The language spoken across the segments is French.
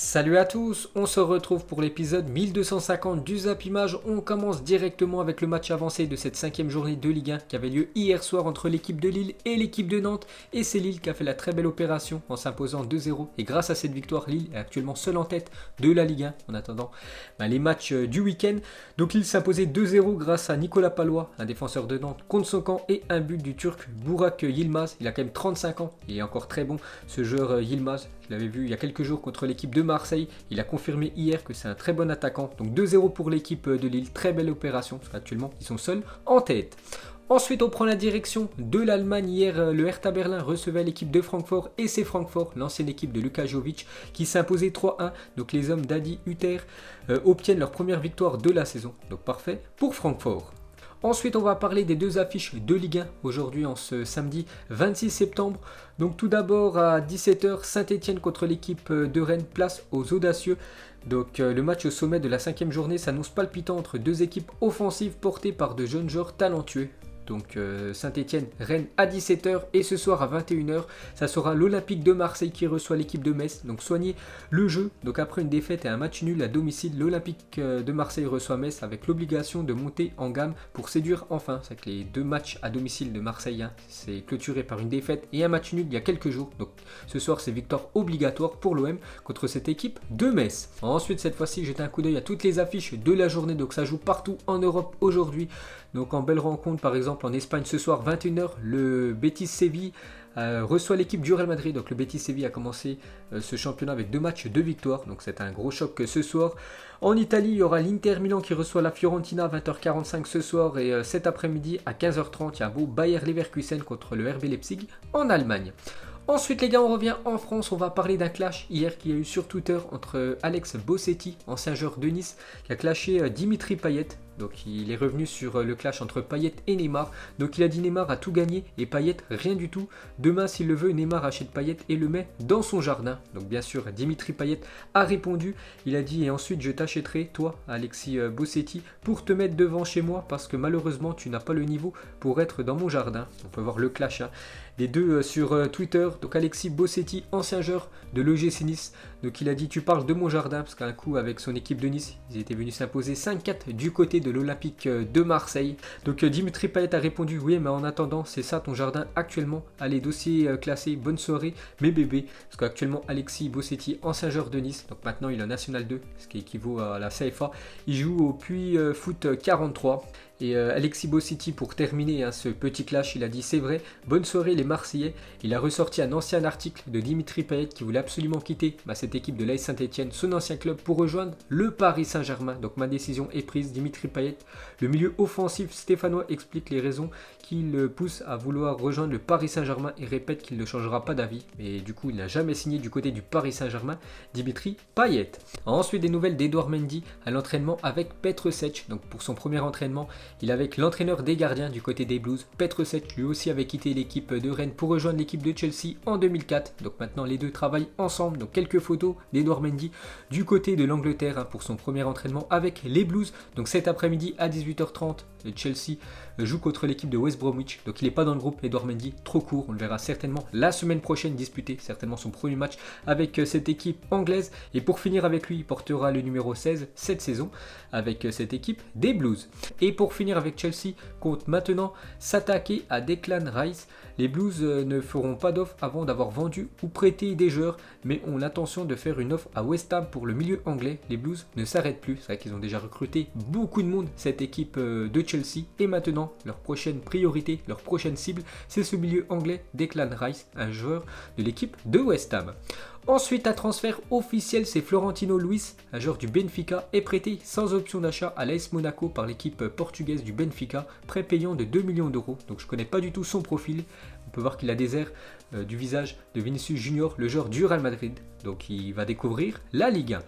Salut à tous, on se retrouve pour l'épisode 1250 du Zap Image. On commence directement avec le match avancé de cette 5e journée de Ligue 1 qui avait lieu hier soir entre l'équipe de Lille et l'équipe de Nantes. Et c'est Lille qui a fait la très belle opération en s'imposant 2-0. Et grâce à cette victoire, Lille est actuellement seul en tête de la Ligue 1 en attendant les matchs du week-end. Donc Lille s'imposait 2-0 grâce à Nicolas Pallois, un défenseur de Nantes contre son camp, et un but du Turc Burak Yilmaz. Il a quand même 35 ans, il est encore très bon ce joueur Yilmaz. Je l'avais vu il y a quelques jours contre l'équipe de Marseille. Il a confirmé hier que c'est un très bon attaquant. Donc 2-0 pour l'équipe de Lille. Très belle opération parce qu'actuellement ils sont seuls en tête. Ensuite, on prend la direction de l'Allemagne. Hier, le Hertha Berlin recevait l'équipe de Francfort et c'est Francfort, l'ancienne équipe de Luka Jovic, qui s'imposait 3-1. Donc les hommes d'Adi Hutter obtiennent leur première victoire de la saison. Donc parfait pour Francfort. Ensuite, on va parler des deux affiches de Ligue 1 aujourd'hui en ce samedi 26 septembre. Donc tout d'abord à 17h, Saint-Etienne contre l'équipe de Rennes, place aux audacieux. Donc le match au sommet de la 5e journée s'annonce palpitant entre deux équipes offensives portées par de jeunes joueurs talentueux. Donc Saint-Etienne, Rennes à 17h et ce soir à 21h, ça sera l'Olympique de Marseille qui reçoit l'équipe de Metz. Donc soignez le jeu. Donc après une défaite et un match nul à domicile, l'Olympique de Marseille reçoit Metz avec l'obligation de monter en gamme pour séduire enfin. C'est que les deux matchs à domicile de Marseille, c'est clôturé par une défaite et un match nul il y a quelques jours. Donc ce soir c'est victoire obligatoire pour l'OM contre cette équipe de Metz. Ensuite cette fois-ci jetez un coup d'œil à toutes les affiches de la journée. Donc ça joue partout en Europe aujourd'hui. Donc en belle rencontre par exemple en Espagne ce soir 21h, le Betis Séville reçoit l'équipe du Real Madrid. Donc le Betis Séville a commencé ce championnat avec 2 matchs, 2 victoires. Donc c'est un gros choc ce soir. En Italie, il y aura l'Inter Milan qui reçoit la Fiorentina à 20h45 ce soir. Et cet après-midi à 15h30, il y a un beau Bayer Leverkusen contre le RB Leipzig en Allemagne. Ensuite les gars, on revient en France, on va parler d'un clash hier qu'il y a eu sur Twitter entre Alex Bossetti, ancien joueur de Nice, qui a clashé Dimitri Payet. Donc il est revenu sur le clash entre Payet et Neymar. Donc il a dit Neymar a tout gagné et Payet rien du tout. Demain s'il le veut, Neymar achète Payet et le met dans son jardin. Donc bien sûr Dimitri Payet a répondu. Il a dit et ensuite je t'achèterai toi Alexis Bossetti pour te mettre devant chez moi parce que malheureusement tu n'as pas le niveau pour être dans mon jardin. On peut voir le clash des deux sur Twitter. Donc Alexis Bossetti, ancien joueur de l'OGC Nice. Donc il a dit tu parles de mon jardin parce qu'un coup avec son équipe de Nice, ils étaient venus s'imposer 5-4 du côté de l'Olympique de Marseille. Donc Dimitri Payet a répondu oui mais en attendant c'est ça ton jardin actuellement. Allez dossier classé, bonne soirée mes bébés. Parce qu'actuellement Alexis Bossetti, ancien joueur de Nice, donc maintenant il est en National 2, ce qui équivaut à la CFA. Il joue au Puy Foot 43. Et Alexis Bossetti pour terminer ce petit clash, il a dit c'est vrai, bonne soirée les Marseillais. Il a ressorti un ancien article de Dimitri Payet qui voulait absolument quitter cette équipe de l'AS Saint-Etienne, son ancien club, pour rejoindre le Paris Saint-Germain. Donc ma décision est prise, Dimitri Payet. Le milieu offensif stéphanois explique les raisons qui le poussent à vouloir rejoindre le Paris Saint-Germain et répète qu'il ne changera pas d'avis. Mais du coup il n'a jamais signé du côté du Paris Saint-Germain, Dimitri Payet. Ensuite des nouvelles d'Edouard Mendy à l'entraînement avec Petr Cech. Donc pour son premier entraînement, il est avec l'entraîneur des gardiens du côté des Blues. Petr Cech lui aussi avait quitté l'équipe de Rennes pour rejoindre l'équipe de Chelsea en 2004. Donc maintenant les deux travaillent ensemble. Donc quelques photos d'Edouard Mendy du côté de l'Angleterre pour son premier entraînement avec les Blues. Donc cet après-midi à 18h30, Chelsea joue contre l'équipe de West Bromwich. Donc il n'est pas dans le groupe Edouard Mendy, trop court. On le verra certainement la semaine prochaine disputer certainement son premier match avec cette équipe anglaise. Et pour finir avec lui, il portera le numéro 16 cette saison avec cette équipe des Blues. Et pour finir avec Chelsea, compte maintenant s'attaquer à Declan Rice. Les Blues ne feront pas d'offre avant d'avoir vendu ou prêté des joueurs, mais ont l'intention de faire une offre à West Ham pour le milieu anglais. Les Blues ne s'arrêtent plus, c'est vrai qu'ils ont déjà recruté beaucoup de monde, cette équipe de Chelsea, et maintenant leur prochaine priorité, leur prochaine cible, c'est ce milieu anglais Declan Rice, un joueur de l'équipe de West Ham. Ensuite, un transfert officiel, c'est Florentino Luis, un joueur du Benfica, est prêté sans option d'achat à l'AS Monaco par l'équipe portugaise du Benfica, prêt payant de 2 millions d'euros. Donc je ne connais pas du tout son profil. On peut voir qu'il a des airs du visage de Vinicius Junior, le joueur du Real Madrid. Donc il va découvrir la Ligue 1.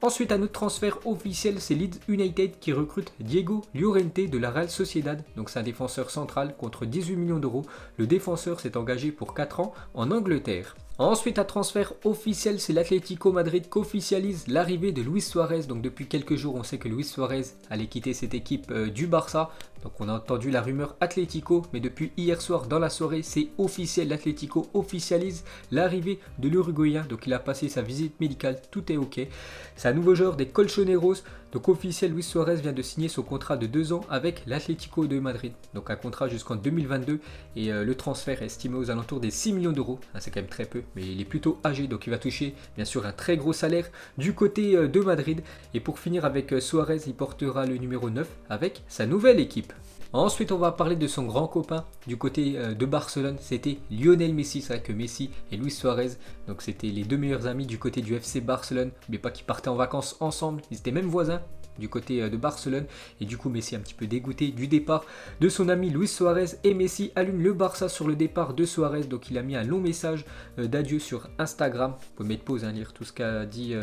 Ensuite, un autre transfert officiel, c'est Leeds United qui recrute Diego Llorente de la Real Sociedad. Donc c'est un défenseur central contre 18 millions d'euros. Le défenseur s'est engagé pour 4 ans en Angleterre. Ensuite, un transfert officiel, c'est l'Atlético Madrid qui officialise l'arrivée de Luis Suarez. Donc depuis quelques jours, on sait que Luis Suarez allait quitter cette équipe du Barça. Donc on a entendu la rumeur Atlético, mais depuis hier soir dans la soirée, c'est officiel, l'Atlético Cristiano officialise l'arrivée de l'Uruguayen. Donc il a passé sa visite médicale, tout est ok. C'est un nouveau joueur des Colchoneros. Donc officiel, Luis Suarez vient de signer son contrat de 2 ans avec l'Atlético de Madrid. Donc un contrat jusqu'en 2022 et le transfert est estimé aux alentours des 6 millions d'euros. C'est quand même très peu, mais il est plutôt âgé, donc il va toucher bien sûr un très gros salaire du côté de Madrid. Et pour finir avec Suarez, il portera le numéro 9 avec sa nouvelle équipe. Ensuite, on va parler de son grand copain du côté de Barcelone, c'était Lionel Messi. C'est vrai que Messi et Luis Suarez, donc c'était les deux meilleurs amis du côté du FC Barcelone, mais pas qu'ils partaient en vacances ensemble, ils étaient même voisins du côté de Barcelone. Et du coup, Messi est un petit peu dégoûté du départ de son ami Luis Suarez, et Messi allume le Barça sur le départ de Suarez. Donc il a mis un long message d'adieu sur Instagram. Vous pouvez mettre pause, lire tout ce qu'a dit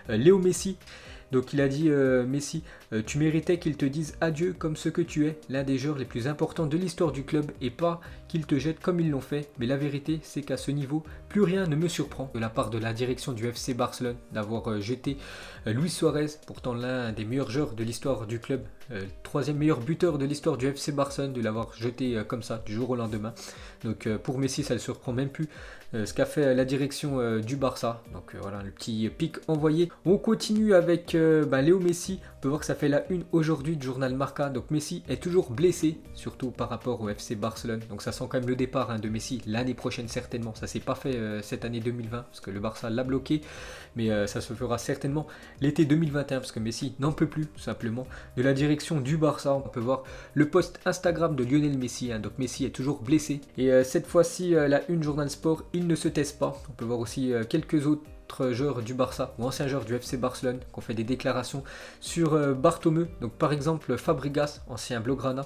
Léo Messi. Donc il a dit Messi, tu méritais qu'ils te disent adieu comme ce que tu es, l'un des joueurs les plus importants de l'histoire du club, et pas qu'ils te jettent comme ils l'ont fait. Mais la vérité, c'est qu'à ce niveau, plus rien ne me surprend de la part de la direction du FC Barcelone d'avoir jeté Luis Suarez, pourtant l'un des meilleurs joueurs de l'histoire du club, troisième meilleur buteur de l'histoire du FC Barcelone, de l'avoir jeté comme ça du jour au lendemain. Donc pour Messi, ça ne le surprend même plus ce qu'a fait la direction du Barça. Donc voilà le petit pic envoyé. On continue avec Léo Messi. On peut voir que ça fait la une aujourd'hui du journal Marca. Donc Messi est toujours blessé, surtout par rapport au FC Barcelone. Donc ça sent quand même le départ de Messi l'année prochaine certainement. Ça s'est pas fait cette année 2020 parce que le Barça l'a bloqué. Mais ça se fera certainement l'été 2021 parce que Messi n'en peut plus tout simplement de la direction du Barça. On peut voir le post Instagram de Lionel Messi. Donc Messi est toujours blessé. Et cette fois-ci, la une journal sport, il ne se teste pas. On peut voir aussi quelques autres joueurs du Barça ou anciens joueurs du FC Barcelone qui ont fait des déclarations sur Bartomeu. Donc par exemple Fabregas, ancien Blaugrana.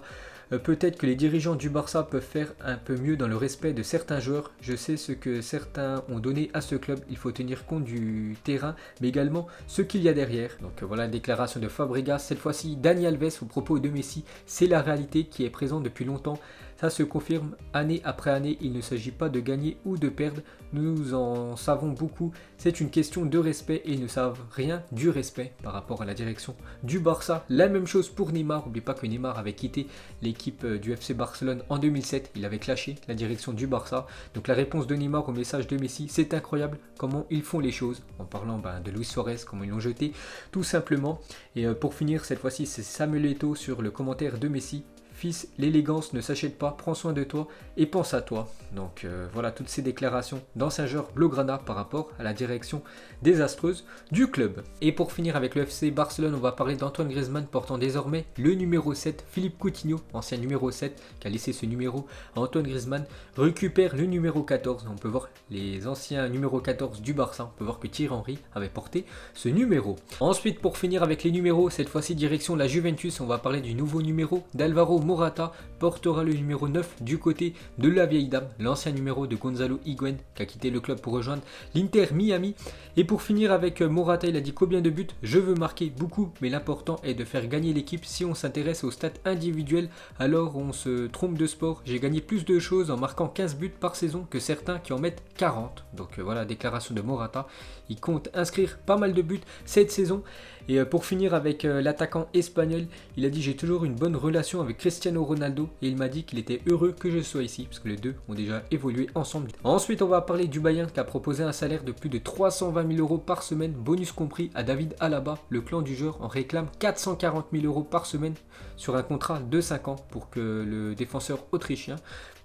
Peut-être que les dirigeants du Barça peuvent faire un peu mieux dans le respect de certains joueurs. Je sais ce que certains ont donné à ce club. Il faut tenir compte du terrain, mais également ce qu'il y a derrière. Donc voilà la déclaration de Fabregas. Cette fois-ci, Dani Alves au propos de Messi. C'est la réalité qui est présente depuis longtemps. Ça se confirme année après année. Il ne s'agit pas de gagner ou de perdre. Nous en savons beaucoup. C'est une question de respect et ils ne savent rien du respect par rapport à la direction du Barça. La même chose pour Neymar. N'oubliez pas que Neymar avait quitté l'équipe du FC Barcelone en 2007. Il avait clashé la direction du Barça. Donc la réponse de Neymar au message de Messi, c'est incroyable comment ils font les choses. En parlant de Luis Suarez, comment ils l'ont jeté tout simplement. Et pour finir, cette fois-ci, c'est Samuel Eto'o sur le commentaire de Messi. Fils, l'élégance ne s'achète pas, prends soin de toi et pense à toi. Donc voilà toutes ces déclarations d'anciens joueurs Blaugrana par rapport à la direction désastreuse du club. Et pour finir avec le FC Barcelone, on va parler d'Antoine Griezmann portant désormais le numéro 7. Philippe Coutinho, ancien numéro 7, qui a laissé ce numéro à Antoine Griezmann, récupère le numéro 14. On peut voir les anciens numéro 14 du Barça. On peut voir que Thierry Henry avait porté ce numéro. Ensuite, pour finir avec les numéros, cette fois-ci direction la Juventus, on va parler du nouveau numéro d'Alvaro Morata, portera le numéro 9 du côté de la vieille dame, l'ancien numéro de Gonzalo Higuaín qui a quitté le club pour rejoindre l'Inter Miami. Et pour finir avec Morata, il a dit combien de buts? Je veux marquer beaucoup, mais l'important est de faire gagner l'équipe. Si on s'intéresse aux stats individuels, alors on se trompe de sport. J'ai gagné plus de choses en marquant 15 buts par saison que certains qui en mettent 40. Donc voilà, déclaration de Morata. Il compte inscrire pas mal de buts cette saison. Et pour finir avec l'attaquant espagnol, il a dit j'ai toujours une bonne relation avec Cristiano Ronaldo et il m'a dit qu'il était heureux que je sois ici parce que les deux ont déjà évolué ensemble. Ensuite, on va parler du Bayern qui a proposé un salaire de plus de 320 000 euros par semaine, bonus compris, à David Alaba. Le clan du joueur en réclame 440 000 euros par semaine sur un contrat de 5 ans pour que le défenseur autrichien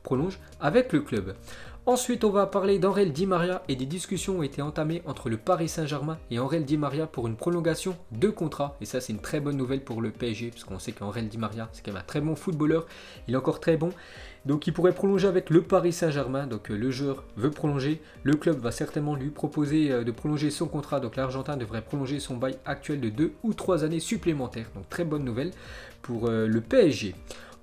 prolonge avec le club. Ensuite, on va parler d'Angel Di Maria et des discussions ont été entamées entre le Paris Saint-Germain et Angel Di Maria pour une prolongation de contrat. Et ça, c'est une très bonne nouvelle pour le PSG parce qu'on sait qu'Angel Di Maria, c'est quand même un très bon footballeur. Il est encore très bon. Donc, il pourrait prolonger avec le Paris Saint-Germain. Donc, le joueur veut prolonger. Le club va certainement lui proposer de prolonger son contrat. Donc, l'Argentin devrait prolonger son bail actuel de 2 ou 3 années supplémentaires. Donc, très bonne nouvelle pour le PSG.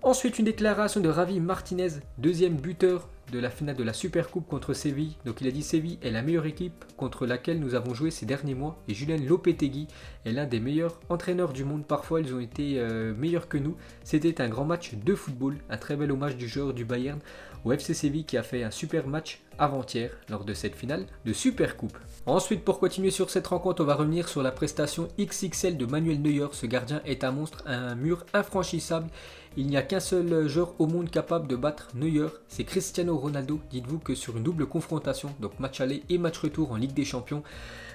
Ensuite, une déclaration de Javi Martinez, deuxième buteur de la finale de la Supercoupe contre Séville. Donc il a dit Séville est la meilleure équipe contre laquelle nous avons joué ces derniers mois et Julen Lopetegui est l'un des meilleurs entraîneurs du monde. Parfois ils ont été meilleurs que nous. C'était un grand match de football, un très bel hommage du joueur du Bayern au FC Séville qui a fait un super match avant-hier lors de cette finale de Supercoupe. Ensuite, pour continuer sur cette rencontre, on va revenir sur la prestation XXL de Manuel Neuer. Ce gardien est un monstre, un mur infranchissable. Il n'y a qu'un seul joueur au monde capable de battre Neuer, c'est Cristiano Ronaldo, dites-vous que sur une double confrontation, donc match aller et match retour en Ligue des Champions,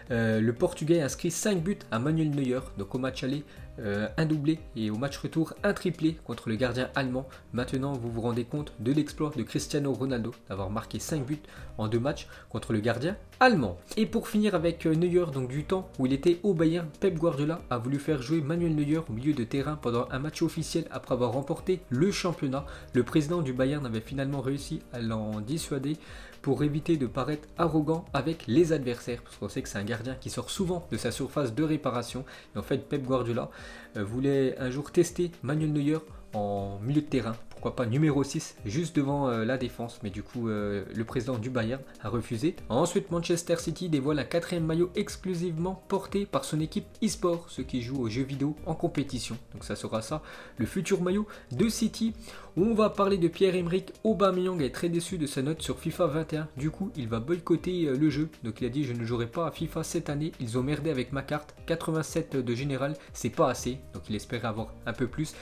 le Portugais a inscrit 5 buts à Manuel Neuer, donc au match aller un doublé et au match retour un triplé contre le gardien allemand. Maintenant vous vous rendez compte de l'exploit de Cristiano Ronaldo d'avoir marqué 5 buts en 2 matchs contre le gardien allemand. Et pour finir avec Neuer, donc du temps où il était au Bayern, Pep Guardiola a voulu faire jouer Manuel Neuer au milieu de terrain pendant un match officiel après avoir remporté le championnat. Le président du Bayern avait finalement réussi à l'en dissuader pour éviter de paraître arrogant avec les adversaires, parce qu'on sait que c'est un gardien qui sort souvent de sa surface de réparation. Et en fait, Pep Guardiola voulait un jour tester Manuel Neuer en milieu de terrain, pourquoi pas numéro 6, juste devant la défense, mais du coup le président du Bayern a refusé. Ensuite, Manchester City dévoile un 4e maillot exclusivement porté par son équipe eSport, ceux qui jouent aux jeux vidéo en compétition. Donc ça sera ça, le futur maillot de City. On va parler de Pierre-Emerick Aubameyang, est très déçu de sa note sur FIFA 21, du coup il va boycotter le jeu, donc il a dit je ne jouerai pas à FIFA cette année, ils ont merdé avec ma carte, 87 de général, c'est pas assez, donc il espérait avoir un peu plus.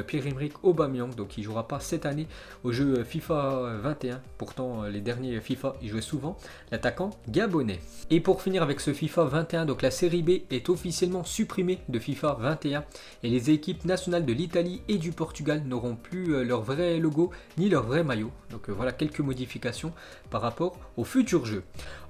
Pierre-Emerick Aubameyang, donc il jouera pas cette année au jeu FIFA 21, pourtant les derniers FIFA il jouait souvent, l'attaquant gabonais. Et pour finir avec ce FIFA 21, donc la série B est officiellement supprimée de FIFA 21 et les équipes nationales de l'Italie et du Portugal n'auront plus leur vrai logo ni leur vrai maillot. Donc voilà quelques modifications par rapport au futur jeu.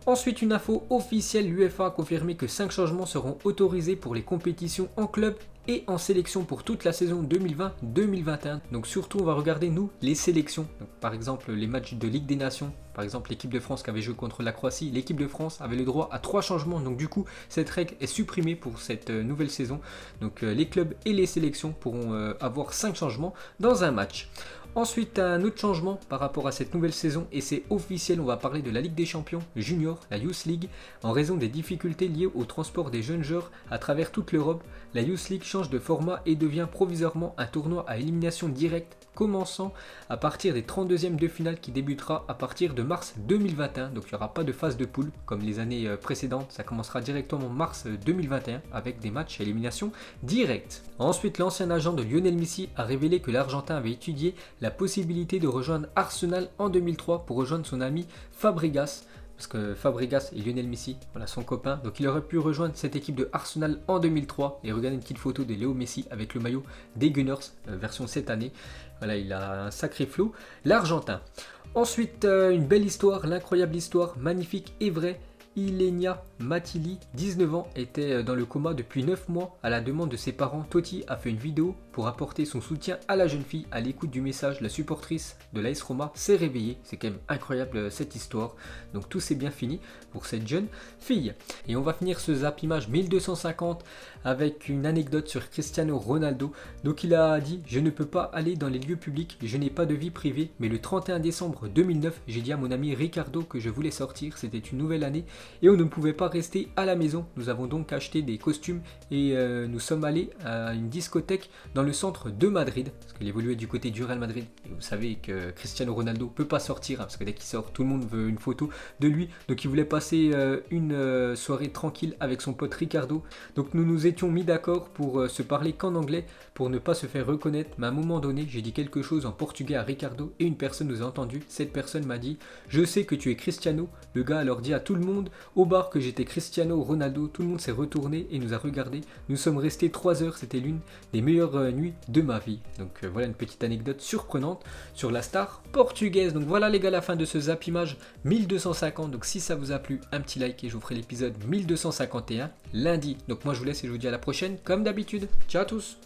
Ensuite, une info officielle, l'UEFA a confirmé que 5 changements seront autorisés pour les compétitions en club et en sélection pour toute la saison 2020-2021. Donc surtout on va regarder nous les sélections, donc, par exemple les matchs de Ligue des Nations, par exemple l'équipe de France qui avait joué contre la Croatie, l'équipe de France avait le droit à 3 changements, donc du coup cette règle est supprimée pour cette nouvelle saison. Donc les clubs et les sélections pourront avoir 5 changements dans un match. Ensuite, un autre changement par rapport à cette nouvelle saison, et c'est officiel, on va parler de la Ligue des Champions Junior, la Youth League. En raison des difficultés liées au transport des jeunes joueurs à travers toute l'Europe, la Youth League change de format et devient provisoirement un tournoi à élimination directe, commençant à partir des 32e de finale qui débutera à partir de mars 2021. Donc il n'y aura pas de phase de poule comme les années précédentes, ça commencera directement en mars 2021 avec des matchs à élimination directe. Ensuite, l'ancien agent de Lionel Messi a révélé que l'Argentin avait étudié la possibilité de rejoindre Arsenal en 2003 pour rejoindre son ami Fabregas, parce que Fabregas et Lionel Messi, voilà son copain, donc il aurait pu rejoindre cette équipe de Arsenal en 2003. Et regardez une petite photo de Léo Messi avec le maillot des Gunners, version cette année. Voilà, il a un sacré flow, l'Argentin. Ensuite, une belle histoire, l'incroyable histoire, magnifique et vraie. Ilenia Matili, 19 ans, était dans le coma depuis 9 mois. À la demande de ses parents, Totti a fait une vidéo pour apporter son soutien à la jeune fille. À l'écoute du message, la supportrice de l'AS Roma s'est réveillée. C'est quand même incroyable cette histoire. Donc tout s'est bien fini pour cette jeune fille. Et on va finir ce Zap Image 1250 avec une anecdote sur Cristiano Ronaldo. Donc il a dit: je ne peux pas aller dans les lieux publics, je n'ai pas de vie privée. Mais le 31 décembre 2009, j'ai dit à mon ami Ricardo que je voulais sortir. C'était une nouvelle année et on ne pouvait pas rester à la maison. Nous avons donc acheté des costumes et nous sommes allés à une discothèque dans le centre de Madrid, parce qu'il évoluait du côté du Real Madrid. Et vous savez que Cristiano Ronaldo peut pas sortir, parce que dès qu'il sort, tout le monde veut une photo de lui. Donc il voulait passer une soirée tranquille avec son pote Ricardo. Donc nous nous étions mis d'accord pour se parler qu'en anglais, pour ne pas se faire reconnaître. Mais à un moment donné, j'ai dit quelque chose en portugais à Ricardo et une personne nous a entendu. Cette personne m'a dit: je sais que tu es Cristiano. Le gars alors dit à tout le monde au bar que j'étais Cristiano Ronaldo. Tout le monde s'est retourné et nous a regardé. Nous sommes restés 3 heures, c'était l'une des meilleures nuits de ma vie. Donc voilà une petite anecdote surprenante sur la star portugaise. Donc voilà les gars, la fin de ce Zap Image 1250. Donc si ça vous a plu, un petit like et je vous ferai l'épisode 1251 lundi. Donc moi je vous laisse et je vous dis à la prochaine comme d'habitude. Ciao à tous.